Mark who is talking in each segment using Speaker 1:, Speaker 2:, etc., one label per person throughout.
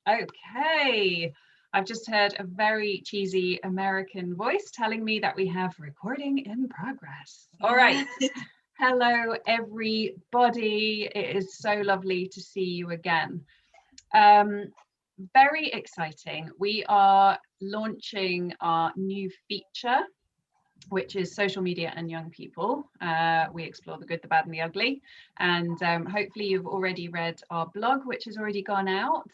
Speaker 1: Okay, I've just heard a very cheesy American voice telling me that we have recording in progress. All right. Hello, everybody. It is so lovely to see you again. Very exciting. We are launching our new feature, which is social media and young people. We explore the good, the bad and the ugly. And hopefully you've already read our blog, which has already gone out.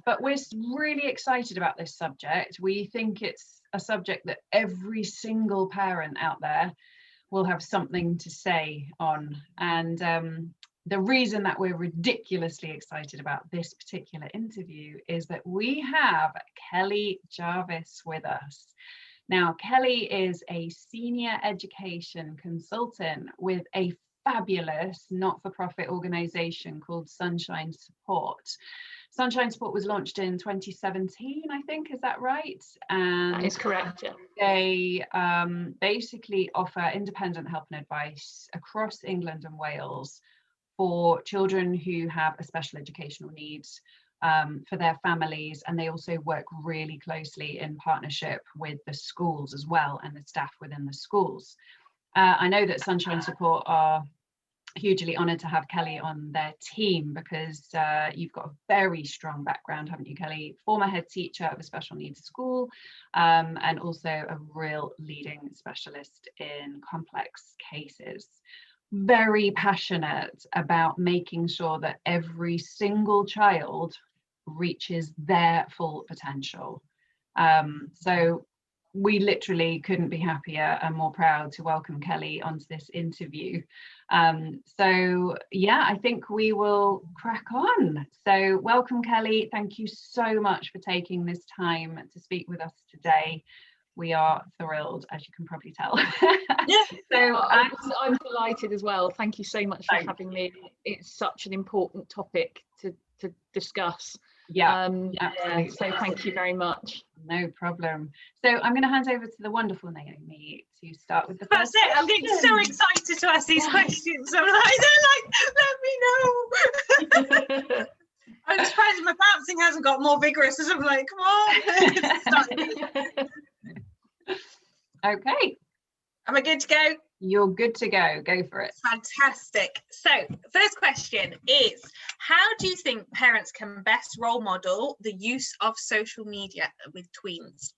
Speaker 1: But we're really excited about this subject. We think it's a subject that every single parent out there will have something to say on. And the reason that we're ridiculously excited about this particular interview is that we have Kelly Jarvis with us. Now, Kelly is a senior education consultant with a fabulous not-for-profit organisation called Sunshine Support. Sunshine Support was launched in 2017, I think, is that right? And
Speaker 2: that is correct, yeah.
Speaker 1: They basically offer independent help and advice across England and Wales for children who have a special educational needs for their families, and they also work really closely in partnership with the schools as well and the staff within the schools. I know that Sunshine Support are hugely honoured to have Kelly on their team because you've got a very strong background, haven't you, Kelly? Former head teacher of a special needs school and also a real leading specialist in complex cases. Very passionate about making sure that every single child reaches their full potential. So we literally couldn't be happier and more proud to welcome Kelly onto this interview. So yeah, I think we will crack on. So welcome, Kelly. Thank you so much for taking this time to speak with us today. We are thrilled, as you can probably tell.
Speaker 2: Yeah. So I'm delighted as well. Thank you so much for having me. It's such an important topic to discuss.
Speaker 1: Yeah,
Speaker 2: so thank you very much.
Speaker 1: No problem. So I'm going to hand over to the wonderful Naomi to start with the
Speaker 3: first question. I'm getting so excited to ask these questions. I'm like, let me know. I'm surprised my bouncing hasn't got more vigorous as I'm like, come on.
Speaker 1: Okay.
Speaker 3: Am I good to go?
Speaker 1: You're good to go. Go for it.
Speaker 3: Fantastic. So first question is, how do you think parents can best role model the use of social media with tweens?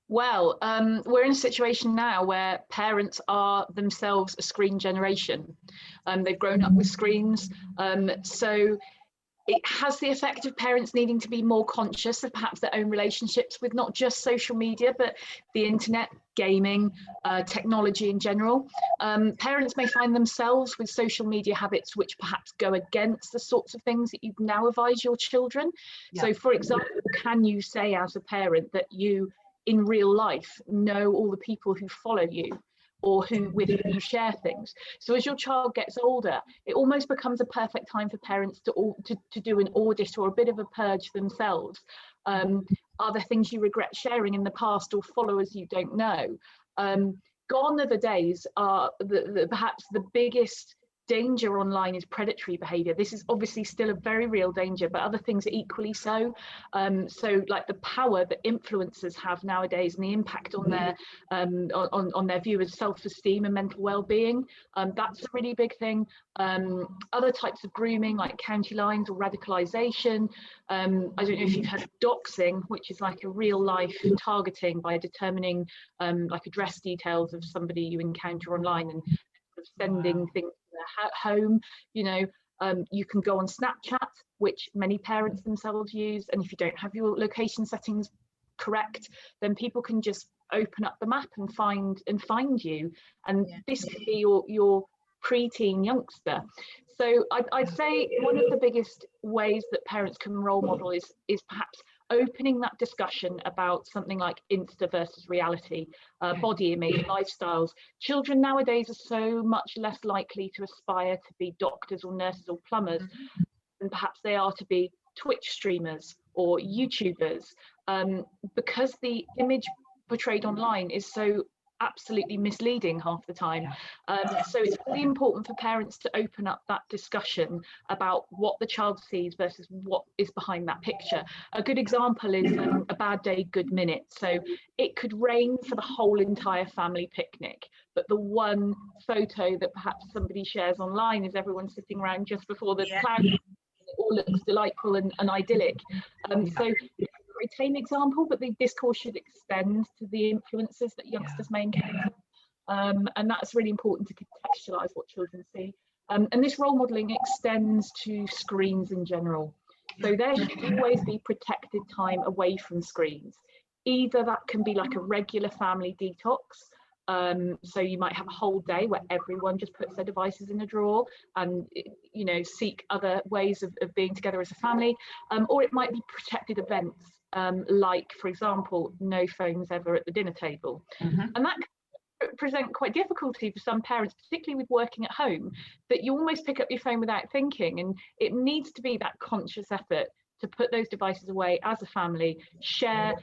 Speaker 2: Well, we're in a situation now where parents are themselves a screen generation. They've grown up with screens. So it has the effect of parents needing to be more conscious of perhaps their own relationships with not just social media, but the internet, gaming, technology in general. Parents may find themselves with social media habits which perhaps go against the sorts of things that you now advise your children. Yeah. So for example, can you say as a parent that you in real life know all the people who follow you or with whom you share things? So as your child gets older, it almost becomes a perfect time for parents to do an audit or a bit of a purge themselves. Are there things you regret sharing in the past or followers you don't know? Gone are the days perhaps the biggest danger online is predatory behavior. This is obviously still a very real danger, but other things are equally so. So like the power that influencers have nowadays and the impact on their on their viewers' self-esteem and mental well-being, that's a really big thing. Other types of grooming like county lines or radicalization. I don't know if you've heard of doxing, which is like a real life targeting by determining like address details of somebody you encounter online and sending things to their home. You know, you can go on Snapchat, which many parents themselves use, and if you don't have your location settings correct, then people can just open up the map and find you, and this could be your preteen youngster. So I'd say one of the biggest ways that parents can role model is perhaps opening that discussion about something like Insta versus reality, body image, lifestyles. Children nowadays are so much less likely to aspire to be doctors or nurses or plumbers than perhaps they are to be Twitch streamers or YouTubers, because the image portrayed online is so absolutely misleading half the time. So it's really important for parents to open up that discussion about what the child sees versus what is behind that picture. A good example is a bad day, good minute. So it could rain for the whole entire family picnic, but the one photo that perhaps somebody shares online is everyone sitting around just before the clouds. It all looks delightful and idyllic. So a tame example, but the discourse should extend to the influences that youngsters may encounter, and that's really important to contextualize what children see. And this role modeling extends to screens in general. So there should always be protected time away from screens. Either that can be like a regular family detox, so you might have a whole day where everyone just puts their devices in a drawer and, you know, seek other ways of being together as a family, or it might be protected events, like, for example, no phones ever at the dinner table. And that can present quite difficulty for some parents, particularly with working at home, that you almost pick up your phone without thinking, and it needs to be that conscious effort to put those devices away as a family, share,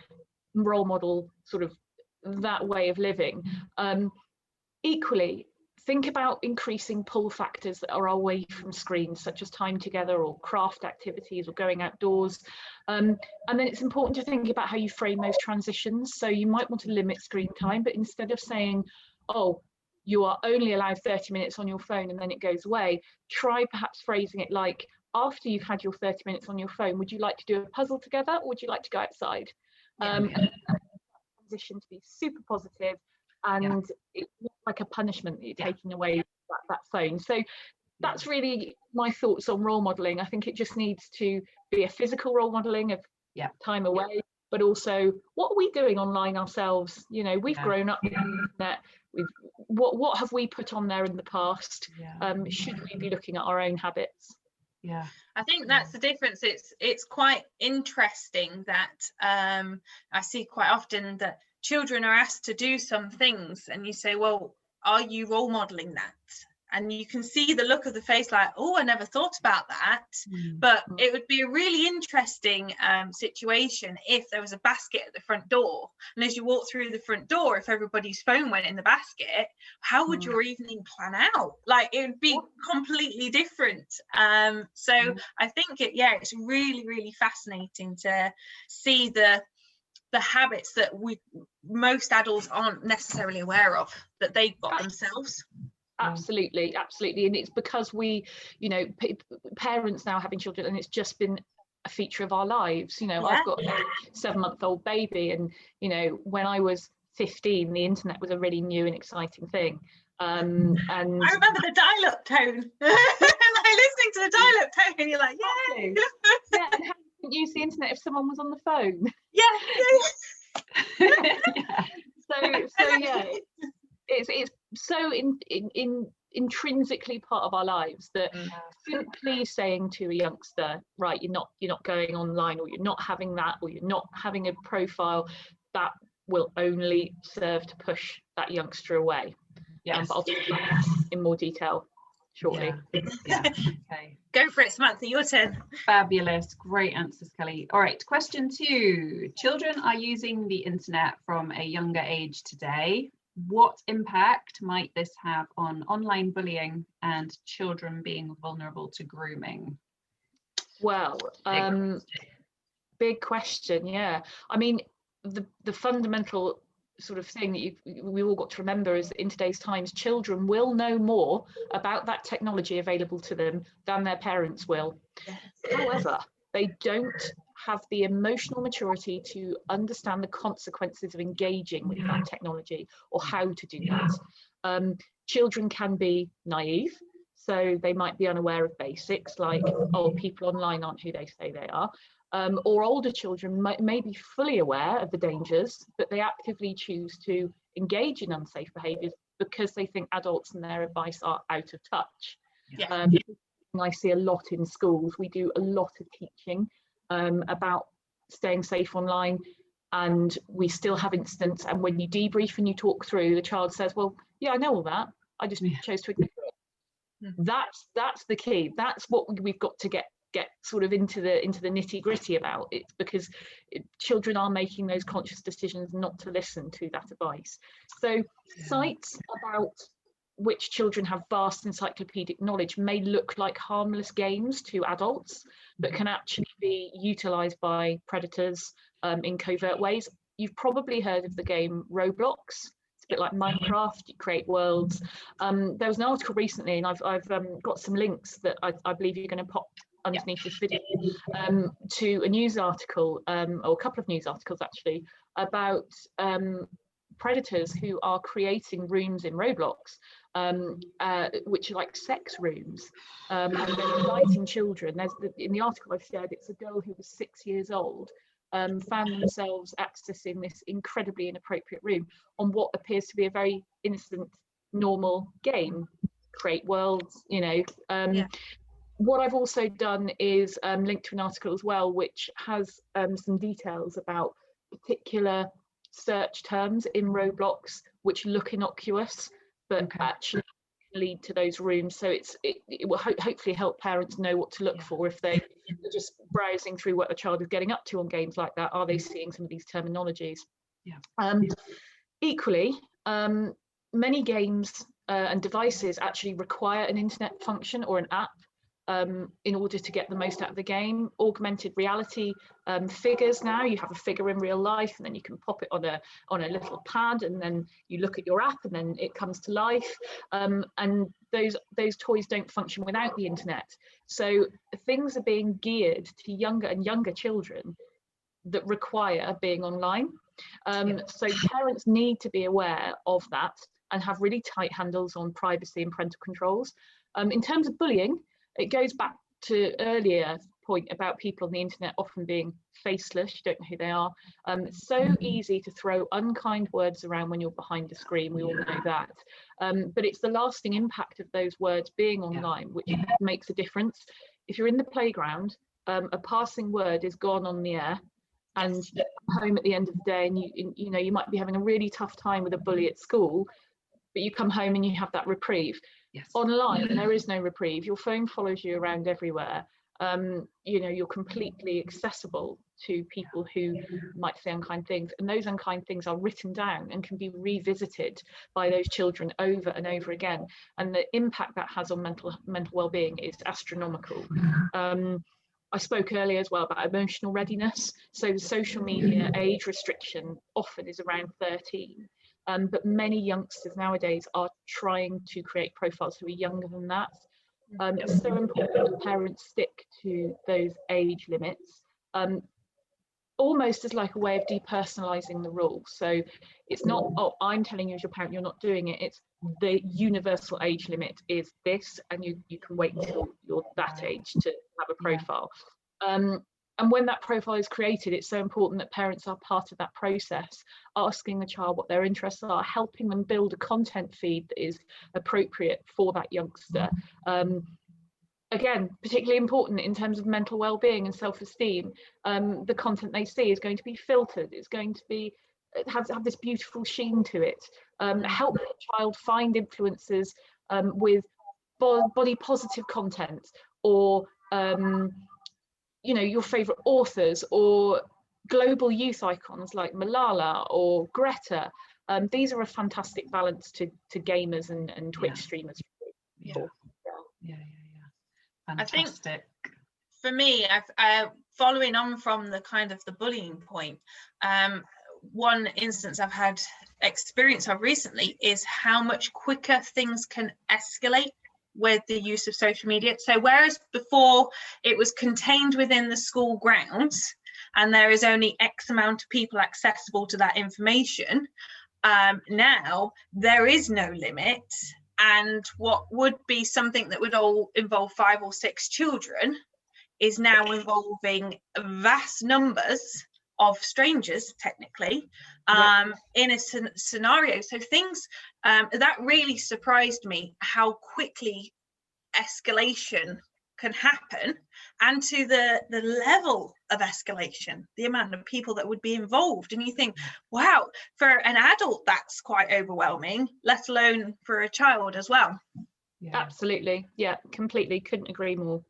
Speaker 2: role model sort of that way of living. Equally, think about increasing pull factors that are away from screens, such as time together or craft activities or going outdoors. And then it's important to think about how you frame those transitions. So you might want to limit screen time, but instead of saying, oh, you are only allowed 30 minutes on your phone and then it goes away, try perhaps phrasing it like, after you've had your 30 minutes on your phone, would you like to do a puzzle together, or would you like to go outside? And transition to be super positive, and it's not like a punishment that you're taking away that phone. So that's really my thoughts on role modeling. I think it just needs to be a physical role modeling of time away, but also what are we doing online ourselves? You know, we've grown up with the internet. What have we put on there in the past? Should we be looking at our own habits?
Speaker 3: I think that's the difference. It's quite interesting that I see quite often that children are asked to do some things and you say, well, are you role modeling that? And you can see the look of the face like, oh, I never thought about that. But it would be a really interesting situation if there was a basket at the front door, and as you walk through the front door, if everybody's phone went in the basket, how would your evening plan out? Like, it would be completely different. So I think it's really, really fascinating to see the habits that most adults aren't necessarily aware of, that they've got themselves.
Speaker 2: Absolutely, and it's because we, you know, parents now having children, and it's just been a feature of our lives. You know, I've got a 7-month-old baby, and you know, when I was 15, the internet was a really new and exciting thing. And I
Speaker 3: remember the dial-up tone. Like listening to the dial-up tone, and you're like, yay!
Speaker 2: And how didn't use the internet if someone was on the phone? It's so intrinsically part of our lives that simply saying to a youngster, right, you're not going online, or you're not having that, or you're not having a profile, that will only serve to push that youngster away. But I'll talk about that in more detail shortly.
Speaker 1: Okay.
Speaker 3: Go for it, Samantha, your turn.
Speaker 1: Fabulous, great answers, Kelly. All right, question 2. Children are using the internet from a younger age today. What impact might this have on online bullying and children being vulnerable to grooming?
Speaker 2: Well, big question. I mean, the fundamental sort of thing that we all got to remember is that in today's times, children will know more about that technology available to them than their parents will. However, they don't have the emotional maturity to understand the consequences of engaging with that technology, or how to do that. Children can be naive, so they might be unaware of basics like, oh, people online aren't who they say they are. Or older children may be fully aware of the dangers, but they actively choose to engage in unsafe behaviours because they think adults and their advice are out of touch. I see a lot in schools. We do a lot of teaching about staying safe online, and we still have incidents, and when you debrief and you talk through, the child says, well, yeah, I know all that, I just chose to ignore it. That's the key. That's what we've got to get get sort of into the nitty gritty about. It's because children are making those conscious decisions not to listen to that advice. So sites about which children have vast encyclopedic knowledge may look like harmless games to adults, but can actually be utilised by predators in covert ways. You've probably heard of the game Roblox. It's a bit like Minecraft. You create worlds. There was an article recently, and I've got some links that I believe you're going to pop underneath this video, to a news article, or a couple of news articles actually, about predators who are creating rooms in Roblox, which are like sex rooms, and they're inviting children. In the article I've shared, it's a girl who was 6 years old, found themselves accessing this incredibly inappropriate room on what appears to be a very innocent, normal game. Create worlds, you know. What I've also done is link to an article as well, which has some details about particular search terms in Roblox which look innocuous but actually lead to those rooms. So it will hopefully help parents know what to look for if they are just browsing through what a child is getting up to on games like that. Are they seeing some of these terminologies? Equally, many games and devices actually require an internet function or an app in order to get the most out of the game. Augmented reality figures now, you have a figure in real life and then you can pop it on a little pad and then you look at your app and then it comes to life, and those toys don't function without the internet. So things are being geared to younger and younger children that require being online. So parents need to be aware of that and have really tight handles on privacy and parental controls. In terms of bullying, it goes back to earlier point about people on the internet often being faceless. You don't know who they are. It's so easy to throw unkind words around when you're behind a screen. We all know that. But it's the lasting impact of those words being online which makes a difference. If you're in the playground, a passing word is gone on the air, and you come home at the end of the day and you know you might be having a really tough time with a bully at school, but you come home and you have that reprieve. Online, there is no reprieve. Your phone follows you around everywhere. You know, you're completely accessible to people who might say unkind things, and those unkind things are written down and can be revisited by those children over and over again. And the impact that has on mental well-being is astronomical. I spoke earlier as well about emotional readiness. So the social media age restriction often is around 13. But many youngsters nowadays are trying to create profiles who are younger than that. It's so important that parents stick to those age limits, almost as like a way of depersonalizing the rule. So it's not, oh, I'm telling you as your parent, you're not doing it. It's the universal age limit is this, and you can wait until you're that age to have a profile. And when that profile is created, it's so important that parents are part of that process, asking the child what their interests are, helping them build a content feed that is appropriate for that youngster. Again, particularly important in terms of mental well-being and self-esteem. The content they see is going to be filtered. It's going to be have this beautiful sheen to it. Help the child find influences with body positive content, or you know, your favorite authors or global youth icons like Malala or Greta. These are a fantastic balance to gamers and Twitch streamers.
Speaker 1: Fantastic.
Speaker 3: I think for me, following on from the kind of the bullying point, one instance I've had experience of recently is how much quicker things can escalate with the use of social media. So whereas before it was contained within the school grounds and there is only X amount of people accessible to that information, now there is no limit, and what would be something that would all involve 5 or 6 children is now involving vast numbers of strangers, technically, in a scenario. So things that really surprised me, how quickly escalation can happen, and to the level of escalation, the amount of people that would be involved. And you think, wow, for an adult that's quite overwhelming, let alone for a child as well.
Speaker 2: Absolutely, yeah, completely, couldn't agree more.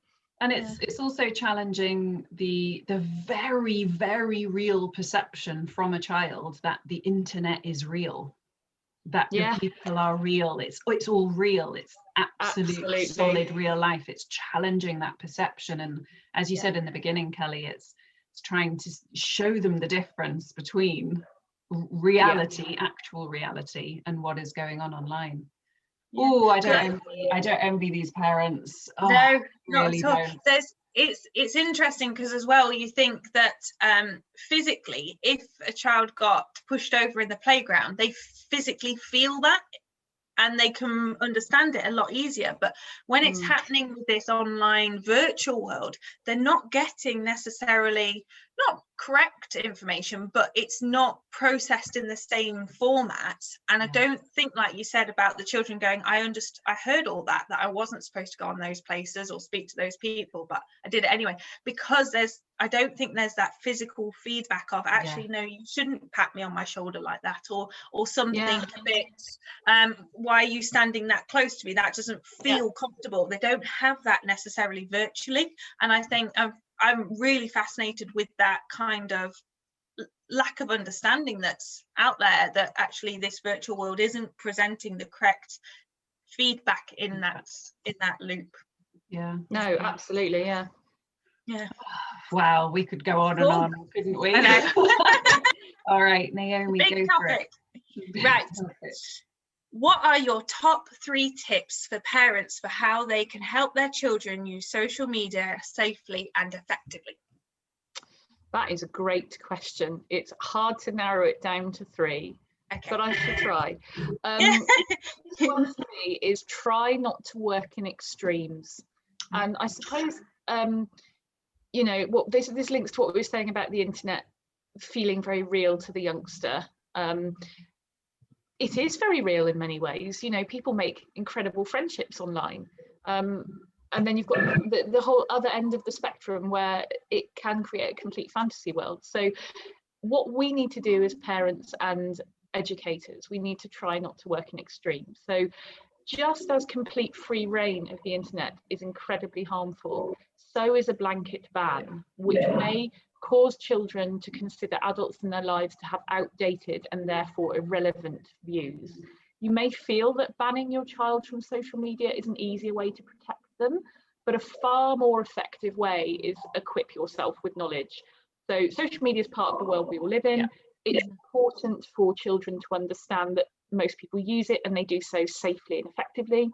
Speaker 1: And it's also challenging the very, very real perception from a child that the internet is real, that the people are real. It's all real. It's absolute solid real life. It's challenging that perception. And as you said in the beginning, Kelly, it's trying to show them the difference between reality, actual reality, and what is going on online. Oh, I don't envy these parents. Oh,
Speaker 3: no, not
Speaker 1: really
Speaker 3: at all.
Speaker 1: don't.
Speaker 3: It's interesting because as well, you think that physically, if a child got pushed over in the playground, they physically feel that and they can understand it a lot easier. But when it's happening with this online virtual world, they're not getting necessarily not correct information, but it's not processed in the same format. And I don't think, like you said about the children going, I heard all that I wasn't supposed to go on those places or speak to those people, but I did it anyway, because I don't think there's that physical feedback of actually, no, you shouldn't pat me on my shoulder like that, or something a bit, why are you standing that close to me? That doesn't feel comfortable. They don't have that necessarily virtually. And I think I'm really fascinated with that kind of lack of understanding that's out there, that actually this virtual world isn't presenting the correct feedback in that loop.
Speaker 1: Yeah.
Speaker 2: No, absolutely. Yeah.
Speaker 1: Wow, we could go on and on, couldn't we? All right, Naomi,
Speaker 3: big
Speaker 1: go
Speaker 3: topic.
Speaker 1: for it.
Speaker 3: Right. What are your top 3 tips for parents for how they can help their children use social media safely and effectively?
Speaker 2: That is a great question. It's hard to narrow it down to 3, but I should try. One for me is try not to work in extremes. And I suppose, you know, what this links to what we were saying about the internet feeling very real to the youngster. It is very real in many ways. You know, people make incredible friendships online. And then you've got the whole other end of the spectrum where it can create a complete fantasy world. So what we need to do as parents and educators, we need to try not to work in extremes. So just as complete free reign of the internet is incredibly harmful, so is a blanket ban, which may cause children to consider adults in their lives to have outdated and therefore irrelevant views. You may feel that banning your child from social media is an easier way to protect them, but a far more effective way is equip yourself with knowledge. So social media is part of the world we all live in. It's important for children to understand that most people use it and they do so safely and effectively.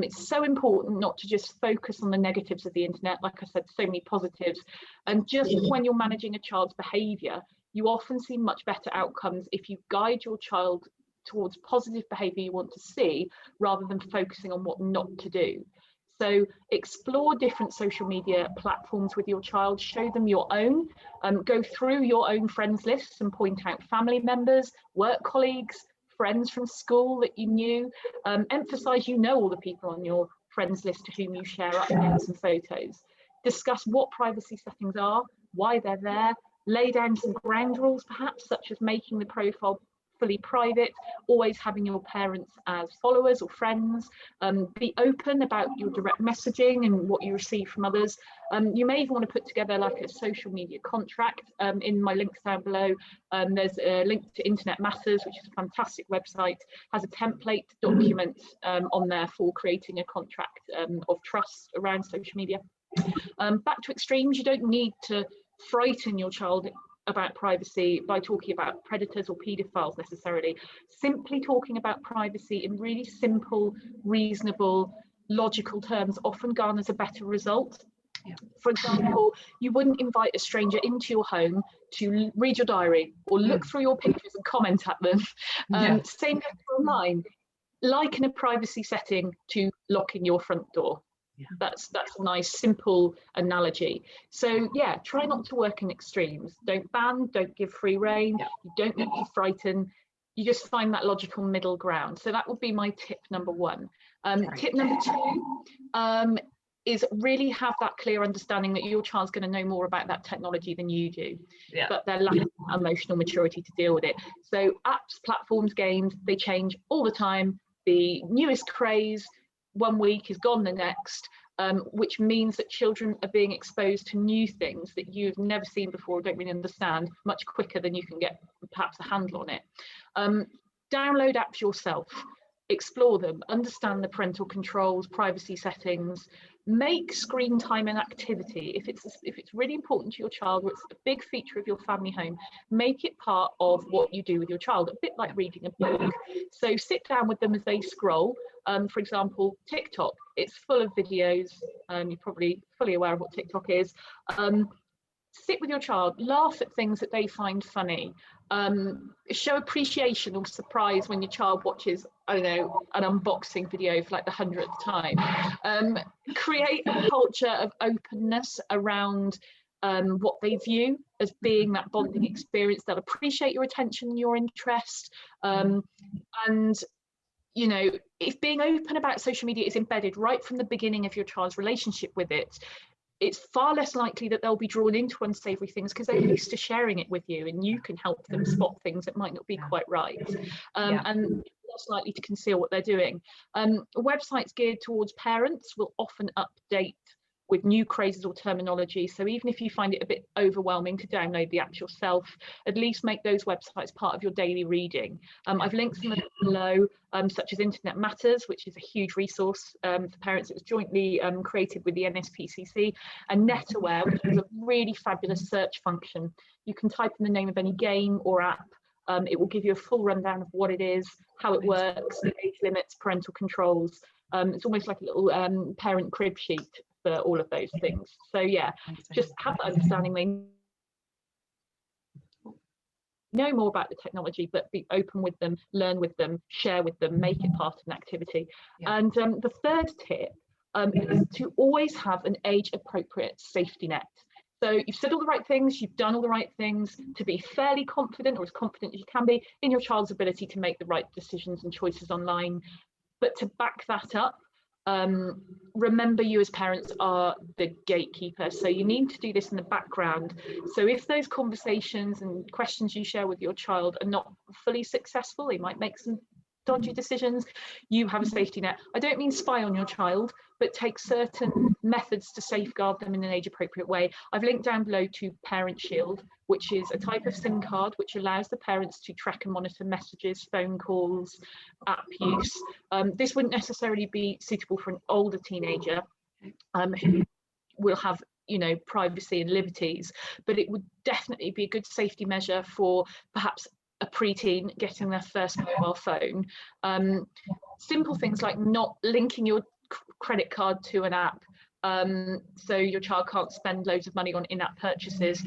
Speaker 2: It's so important not to just focus on the negatives of the internet. Like I said, so many positives. And just when you're managing a child's behaviour, you often see much better outcomes if you guide your child towards positive behaviour you want to see, rather than focusing on what not to do. So explore different social media platforms with your child, show them your own, go through your own friends lists and point out family members, work colleagues, friends from school that you knew, emphasize you know all the people on your friends list to whom you share updates and photos. Discuss what privacy settings are, why they're there, lay down some ground rules perhaps, such as making the profile fully private, always having your parents as followers or friends, be open about your direct messaging and what you receive from others. You may even want to put together like a social media contract. In my links down below, there's a link to Internet Matters, which is a fantastic website, has a template document on there for creating a contract of trust around social media. Back to extremes, you don't need to frighten your child about privacy by talking about predators or paedophiles necessarily. Simply talking about privacy in really simple, reasonable, logical terms often garners a better result. For example, you wouldn't invite a stranger into your home to read your diary or look through your pictures and comment at them. Same goes online. Liken a privacy setting to locking your front door. That's a nice simple analogy. So yeah, try not to work in extremes. Don't ban, don't give free rein, you don't need to frighten, you just find that logical middle ground. So that would be my tip number 1. Tip number 2 is really have that clear understanding that your child's going to know more about that technology than you do, but they're lacking emotional maturity to deal with it. So apps, platforms, games, they change all the time. The newest craze one week is gone the next. which means that children are being exposed to new things that you've never seen before, don't really understand, much quicker than you can get perhaps a handle on it. Download apps yourself, explore them, understand the parental controls, privacy settings, make screen time an activity. If it's really important to your child, or it's a big feature of your family home, make it part of what you do with your child, a bit like reading a book. So sit down with them as they scroll. For example, TikTok, it's full of videos. You're probably fully aware of what TikTok is. Sit with your child, laugh at things that they find funny, show appreciation or surprise when your child watches, I don't know, an unboxing video for like the 100th time. Create a culture of openness around what they view as being that bonding experience. They'll appreciate your attention and your interest. And you know, if being open about social media is embedded right from the beginning of your child's relationship with it, it's far less likely that they'll be drawn into unsavory things because they're used to sharing it with you, and you can help them spot things that might not be quite right, and less likely to conceal what they're doing. Websites geared towards parents will often update with new crazes or terminology. So even if you find it a bit overwhelming to download the app yourself, at least make those websites part of your daily reading. I've linked some of them below, such as Internet Matters, which is a huge resource for parents. It was jointly created with the NSPCC, and NetAware, which is a really fabulous search function. You can type in the name of any game or app. It will give you a full rundown of what it is, how it works, the age limits, parental controls. It's almost like a little parent crib sheet for all of those things. So yeah, just have that understanding. They know more about the technology, but be open with them, learn with them, share with them, make it part of an activity. And the third tip is to always have an age appropriate safety net. So you've said all the right things, you've done all the right things to be fairly confident, or as confident as you can be, in your child's ability to make the right decisions and choices online. But to back that up, remember, you as parents are the gatekeeper, so you need to do this in the background. So if those conversations and questions you share with your child are not fully successful, they might make some dodgy decisions, you have a safety net. I don't mean spy on your child, but take certain methods to safeguard them in an age appropriate way. I've linked down below to Parent Shield, which is a type of SIM card which allows the parents to track and monitor messages, phone calls, app use. This wouldn't necessarily be suitable for an older teenager who will have, you know, privacy and liberties, but it would definitely be a good safety measure for perhaps a preteen getting their first mobile phone. Simple things like not linking your credit card to an app, so your child can't spend loads of money on in-app purchases.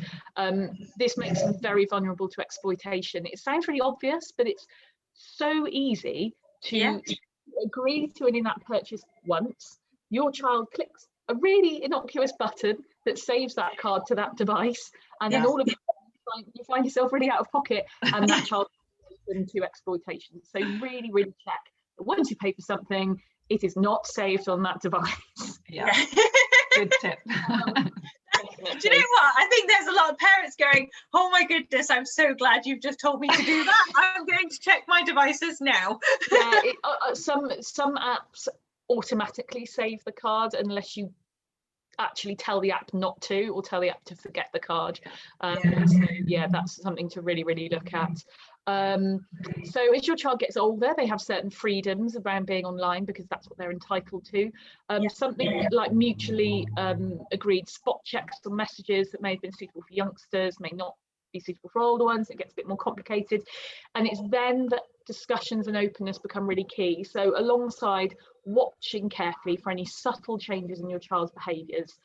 Speaker 2: This makes them very vulnerable to exploitation. It sounds really obvious, but it's so easy to agree to an in-app purchase once. Your child clicks a really innocuous button that saves that card to that device, and then all of you find yourself really out of pocket, and that child into exploitation. So really, really check that once you pay for something, it is not saved on that device.
Speaker 1: Good tip.
Speaker 3: Do you know what? I think there's a lot of parents going, oh my goodness, I'm so glad you've just told me to do that. I'm going to check my devices now.
Speaker 2: Some apps automatically save the card unless you actually tell the app not to, or tell the app to forget the card. So yeah, that's something to really, really look at. So as your child gets older, they have certain freedoms around being online because that's what they're entitled to. Something like mutually agreed spot checks on messages that may have been suitable for youngsters may not be suitable for older ones. It gets a bit more complicated, and it's then that discussions and openness become really key. So alongside watching carefully for any subtle changes in your child's behaviours,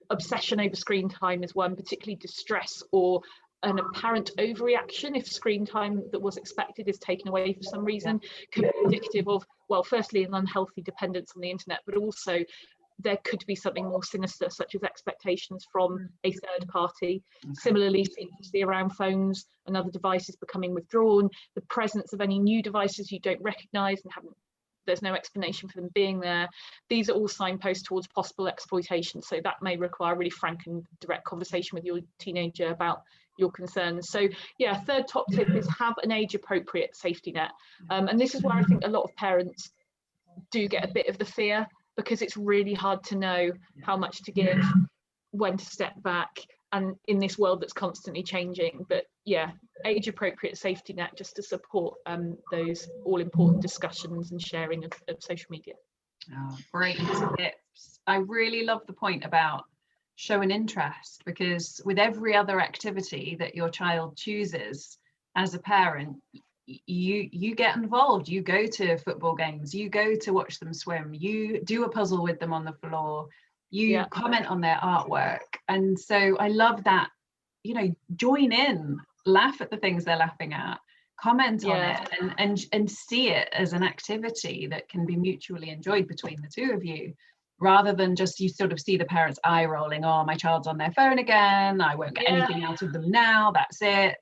Speaker 2: obsession over screen time is one, particularly distress or an apparent overreaction if screen time that was expected is taken away for some reason, can be indicative of, well, firstly an unhealthy dependence on the internet, but also there could be something more sinister, such as expectations from a third party. Similarly, secrecy around phones and other devices becoming withdrawn, the presence of any new devices you don't recognise and there's no explanation for them being there. These are all signposts towards possible exploitation. So that may require a really frank and direct conversation with your teenager about your concerns. So yeah, third top tip is have an age appropriate safety net. And this is where I think a lot of parents do get a bit of the fear because it's really hard to know how much to give, when to step back, and in this world that's constantly changing. But yeah, age appropriate safety net just to support those all important discussions and sharing of social media.
Speaker 1: Oh, great tips. I really love the point about showing interest, because with every other activity that your child chooses as a parent, you get involved. You go to football games, you go to watch them swim, you do a puzzle with them on the floor, you comment on their artwork. And so I love that, you know, join in, laugh at the things they're laughing at, comment on it, and see it as an activity that can be mutually enjoyed between the two of you, rather than just you sort of see the parents eye rolling, oh, my child's on their phone again, I won't get anything out of them now, that's it.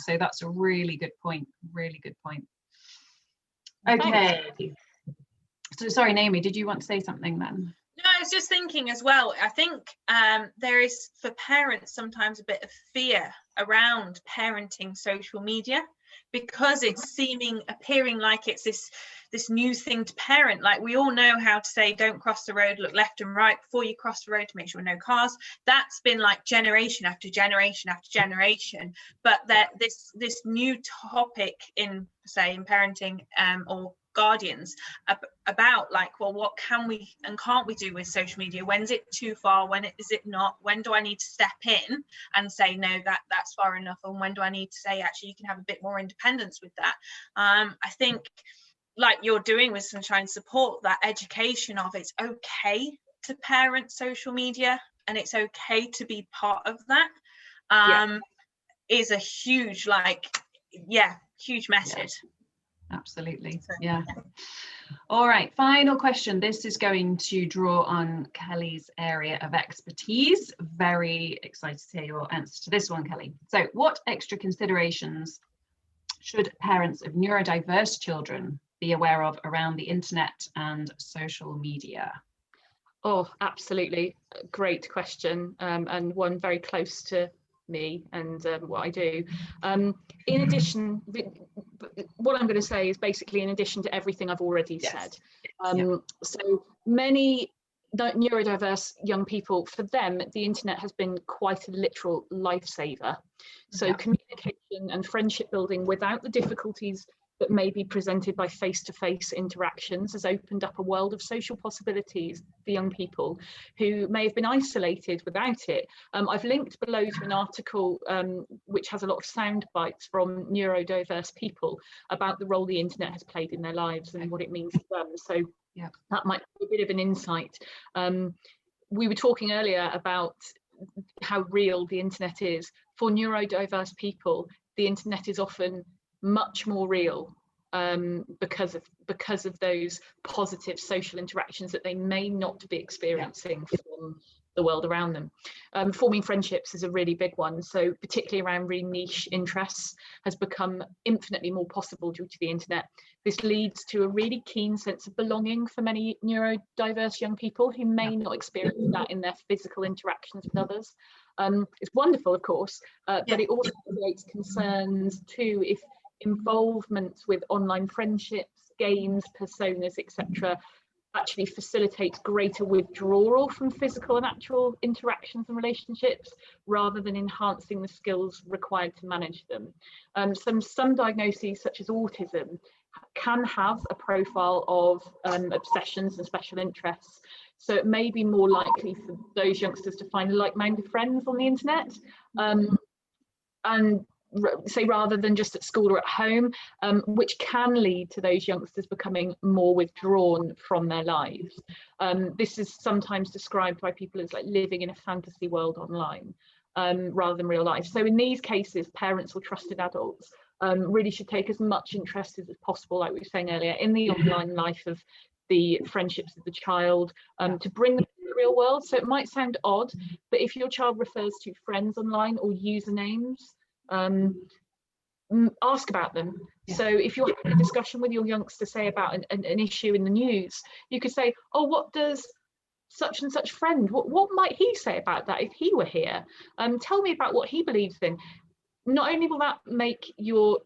Speaker 1: So that's a really good point. Okay. Thanks. So sorry, Naomi, did you want to say something then?
Speaker 3: No, I was just thinking as well, I think there is for parents sometimes a bit of fear around parenting social media, because it's appearing like it's this new thing to parent. Like, we all know how to say don't cross the road, look left and right before you cross the road to make sure no cars. That's been like generation after generation after generation. But that this new topic in parenting or guardians about like, well, what can we and can't we do with social media? When's it too far? When is it not? When do I need to step in and say no, that's far enough? And when do I need to say actually you can have a bit more independence with that? I think like you're doing with Sunshine, support that education of it's okay to parent social media and it's okay to be part of that. Is a huge huge message.
Speaker 1: Absolutely. All right, final question. This is going to draw on Kelly's area of expertise. Very excited to hear your answer to this one, Kelly. So what extra considerations should parents of neurodiverse children be aware of around the internet and social media?
Speaker 2: Oh, absolutely. Great question, and one very close to me and what I do. In addition, what I'm going to say is basically in addition to everything I've already said. So many neurodiverse young people, for them, the internet has been quite a literal lifesaver. So communication and friendship building without the difficulties that may be presented by face-to-face interactions has opened up a world of social possibilities for young people who may have been isolated without it. I've linked below to an article which has a lot of sound bites from neurodiverse people about the role the internet has played in their lives and what it means to them. So that might be a bit of an insight. We were talking earlier about how real the internet is. For neurodiverse people, the internet is often much more real because of those positive social interactions that they may not be experiencing from the world around them. Forming friendships is a really big one, so particularly around really niche interests has become infinitely more possible due to the internet. This leads to a really keen sense of belonging for many neurodiverse young people who may not experience that in their physical interactions with others. It's wonderful, of course, but it also creates concerns too if involvement with online friendships, games, personas, etc. actually facilitates greater withdrawal from physical and actual interactions and relationships rather than enhancing the skills required to manage them. Some diagnoses such as autism can have a profile of obsessions and special interests. So it may be more likely for those youngsters to find like-minded friends on the internet, and say rather than just at school or at home, which can lead to those youngsters becoming more withdrawn from their lives. This is sometimes described by people as like living in a fantasy world online rather than real life. So in these cases, parents or trusted adults really should take as much interest as possible, like we were saying earlier, in the online life of the friendships of the child, to bring them to the real world. So it might sound odd, but if your child refers to friends online or usernames, ask about them. So if you're having a discussion with your youngster, say about an issue in the news, you could say, oh, what does such and such friend, what might he say about that if he were here? Tell me about what he believes in. Not only will that make your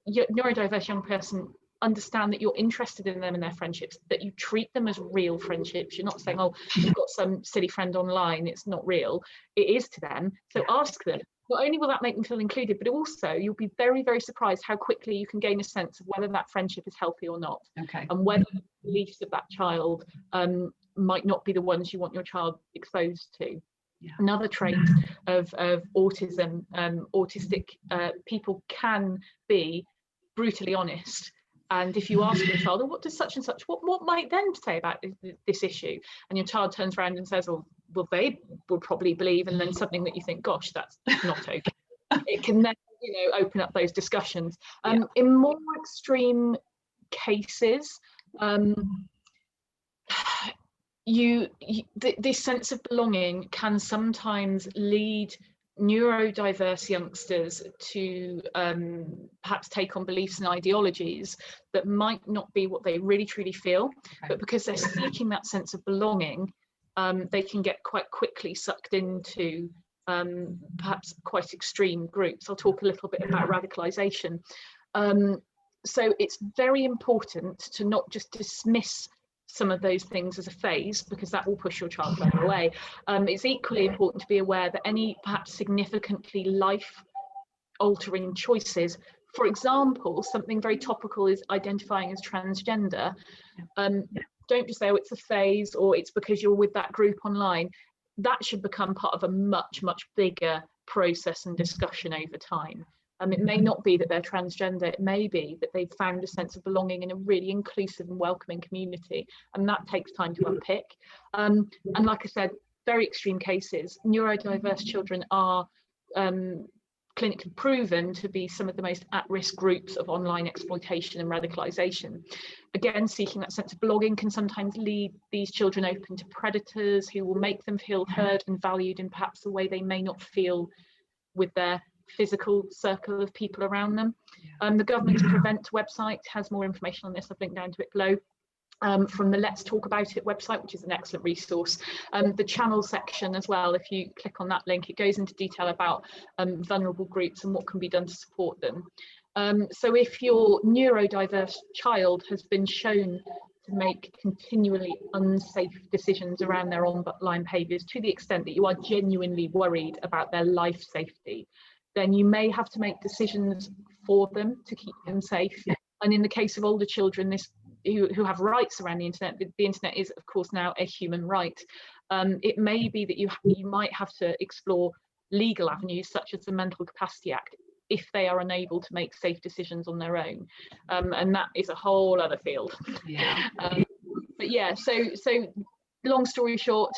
Speaker 2: neurodiverse young person understand that you're interested in them and their friendships, that you treat them as real friendships. You're not saying, oh, you've got some silly friend online, it's not real. It is to them. So ask them. Not only will that make them feel included, but also you'll be very, very surprised how quickly you can gain a sense of whether that friendship is healthy or not.
Speaker 1: Okay.
Speaker 2: And whether the beliefs of that child might not be the ones you want your child exposed to. Yeah. Another trait of autism, autistic people can be brutally honest. And if you ask your child, oh, what does such and such, what might them say about this issue? And your child turns around and says, well, they will probably believe, and then something that you think, gosh, that's not okay. It can then, open up those discussions. In more extreme cases, this sense of belonging can sometimes lead neurodiverse youngsters to perhaps take on beliefs and ideologies that might not be what they really truly feel, but because they're seeking that sense of belonging, they can get quite quickly sucked into perhaps quite extreme groups. I'll talk a little bit about radicalization. So it's very important to not just dismiss some of those things as a phase, because that will push your child further away. It's equally important to be aware that any perhaps significantly life-altering choices, for example, something very topical is identifying as transgender. Don't just say, oh, it's a phase, or it's because you're with that group online. That should become part of a much, much bigger process and discussion over time. It may not be that they're transgender, it may be that they've found a sense of belonging in a really inclusive and welcoming community, and that takes time to unpick. And like I said, very extreme cases, neurodiverse children are clinically proven to be some of the most at-risk groups of online exploitation and radicalization. Again, seeking that sense of belonging can sometimes lead these children open to predators who will make them feel heard and valued in perhaps a way they may not feel with their physical circle of people around them. The Government's Prevent website has more information on this. I've linked down to it below. From the Let's Talk About It website, which is an excellent resource. The channel section as well, if you click on that link, it goes into detail about vulnerable groups and what can be done to support them. So if your neurodiverse child has been shown to make continually unsafe decisions around their online behaviours to the extent that you are genuinely worried about their life safety, then you may have to make decisions for them to keep them safe. And in the case of older children, who have rights around the internet is of course now a human right. It may be that you might have to explore legal avenues such as the Mental Capacity Act if they are unable to make safe decisions on their own, and that is a whole other field. But yeah, so long story short,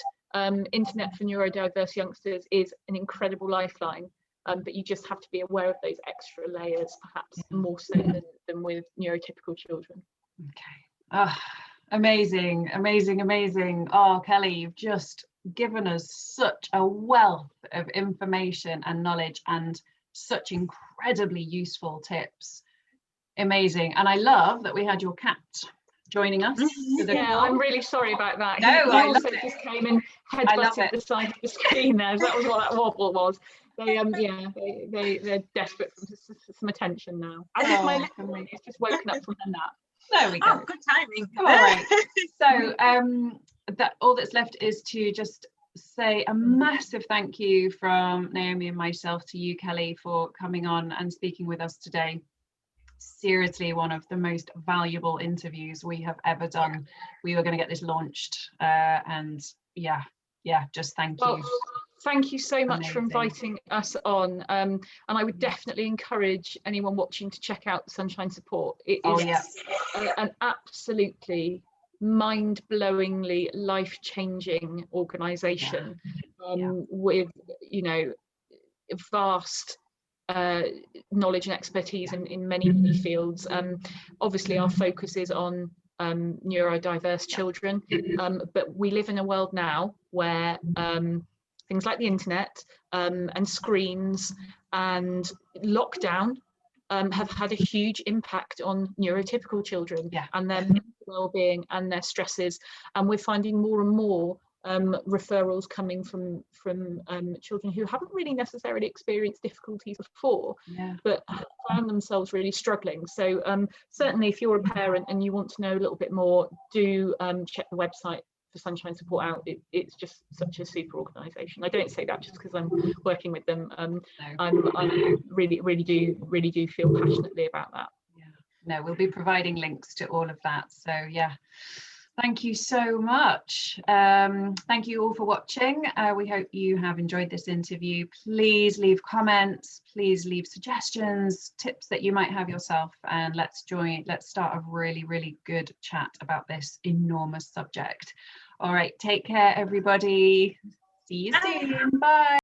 Speaker 2: internet for neurodiverse youngsters is an incredible lifeline. But you just have to be aware of those extra layers, perhaps more so than with neurotypical children.
Speaker 1: Okay. Oh, amazing. Oh, Kelly, you've just given us such a wealth of information and knowledge and such incredibly useful tips. Amazing. And I love that we had your cat joining us.
Speaker 2: Yeah, I'm really sorry about that.
Speaker 1: No,
Speaker 2: he also just came and headbutted the side of the screen there. That was what that wobble was. They're desperate for some attention now. As if my little one is just woken up from her nap.
Speaker 1: There we go.
Speaker 3: Oh, good timing.
Speaker 1: All right. So all that's left is to just say a massive thank you from Naomi and myself to you, Kelly, for coming on and speaking with us today. Seriously, one of the most valuable interviews we have ever done. We were going to get this launched, and just thank you.
Speaker 2: Thank you so much for inviting us on, and I would definitely encourage anyone watching to check out the Sunshine Support. It is an absolutely mind-blowingly life-changing organisation with vast knowledge and expertise in many fields. Obviously our focus is on neurodiverse children, but we live in a world now where things like the internet and screens and lockdown have had a huge impact on neurotypical children and their mental well-being and their stresses, and we're finding more and more referrals coming from children who haven't really necessarily experienced difficulties before, but have found themselves really struggling. So certainly if you're a parent and you want to know a little bit more, do check the website for Sunshine Support Out. It's just such a super organisation. I don't say that just because I'm working with them. I really do feel passionately about that.
Speaker 1: No, we'll be providing links to all of that. So yeah, thank you so much. Thank you all for watching. We hope you have enjoyed this interview. Please leave comments, please leave suggestions, tips that you might have yourself, and let's start a really good chat about this enormous subject. All right, take care everybody. See you soon. Bye.